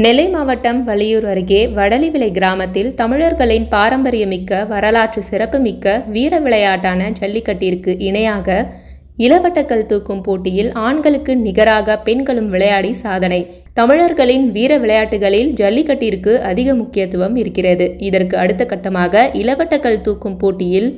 நெல்லை மாவட்டம் வள்ளியூர் அருகே வடலிவிளை கிராமத்தில் தமிழர்களின் பாரம்பரியமிக்க வரலாற்று சிறப்புமிக்க வீர விளையாட்டான ஜல்லிக்கட்டிற்கு இணையாக இளவட்டக்கல் தூக்கும் போட்டியில் ஆண்களுக்கு நிகராக பெண்களும் விளையாடி சாதனை. தமிழர்களின் வீர விளையாட்டுகளில் ஜல்லிக்கட்டிற்கு அதிக முக்கியத்துவம் இருக்கிறது. இதற்கு அடுத்த கட்டமாக இளவட்டக்கல் தூக்கும் போட்டியில்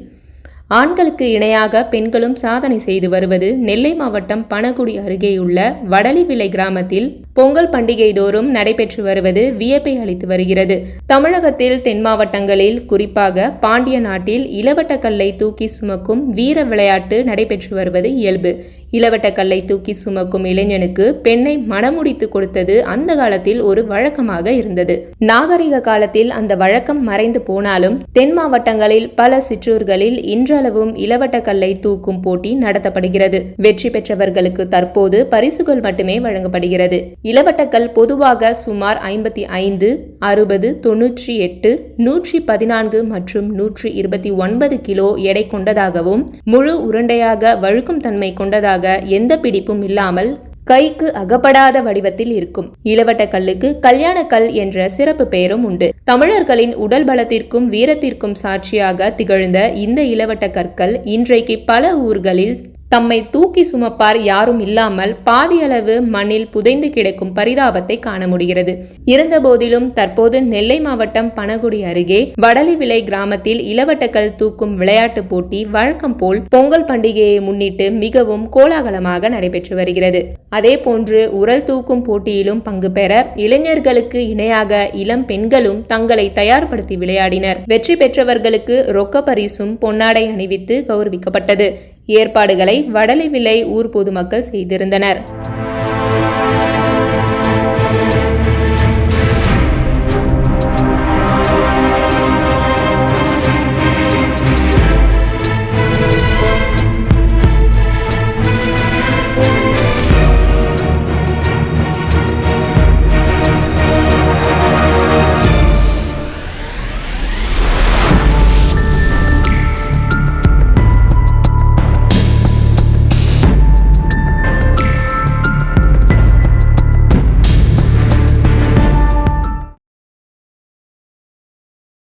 ஆண்களுக்கு இணையாக பெண்களும் சாதனை செய்து வருவது நெல்லை மாவட்டம் பணகுடி அருகேயுள்ள வடலிவிளை கிராமத்தில் பொங்கல் பண்டிகை தோறும் நடைபெற்று வருவது வியப்பை அளித்து வருகிறது. தமிழகத்தில் தென் மாவட்டங்களில் குறிப்பாக பாண்டிய நாட்டில் இளவட்டக்கல்லை தூக்கி சுமக்கும் வீர விளையாட்டு நடைபெற்று வருவது இயல்பு. இளவட்டக்கல்லை தூக்கி சுமக்கும் இளைஞனுக்கு பெண்ணை மணமுடித்து கொடுத்தது அந்த காலத்தில் ஒரு வழக்கமாக இருந்தது. நாகரிக காலத்தில் அந்த வழக்கம் மறைந்து போனாலும் தென் மாவட்டங்களில் பல சிற்றூர்களில் இன்றளவும் இளவட்டக்கல்லை தூக்கும் போட்டி நடத்தப்படுகிறது. வெற்றி பெற்றவர்களுக்கு தற்போது பரிசுகள் மட்டுமே வழங்கப்படுகிறது. இளவட்டக்கல் பொதுவாக சுமார் 55, 60, 98, 114 மற்றும் 129 கிலோ எடை கொண்டதாகவும் முழு உருண்டையாக வழுக்கும் தன்மை கொண்டதாக எந்த பிடிப்பும் இல்லாமல் கைக்கு அகப்படாத வடிவத்தில் இருக்கும். இளவட்டக்கல்லுக்கு கல்யாணக்கல் என்ற சிறப்பு பெயரும் உண்டு. தமிழர்களின் உடல் பலத்திற்கும் வீரத்திற்கும் சாட்சியாக திகழ்ந்த இந்த இளவட்ட கற்கள் இன்றைக்கு பல ஊர்களில் தம்மை தூக்கி சுமப்பார் யாரும் இல்லாமல் பாதியளவு மண்ணில் புதைந்து கிடக்கும் பரிதாபத்தை காண முடிகிறது. இருந்தபோதிலும் தற்போது நெல்லை மாவட்டம் பணகுடி அருகே வடலிவிளை கிராமத்தில் இளவட்டக்கல் தூக்கும் விளையாட்டு போட்டி வழக்கம் போல் பொங்கல் பண்டிகையை முன்னிட்டு மிகவும் கோலாகலமாக நடைபெற்று வருகிறது. அதேபோன்று உரல் தூக்கும் போட்டியிலும் பங்கு பெற இளைஞர்களுக்கு இணையாக இளம் பெண்களும் தங்களை தயார்படுத்தி விளையாடினர். வெற்றி பெற்றவர்களுக்கு ரொக்க பரிசும் பொன்னாடை அணிவித்து கௌரவிக்கப்பட்டது. ஏற்பாடுகளை வடலிவிளை ஊர் பொதுமக்கள் செய்திருந்தனர்.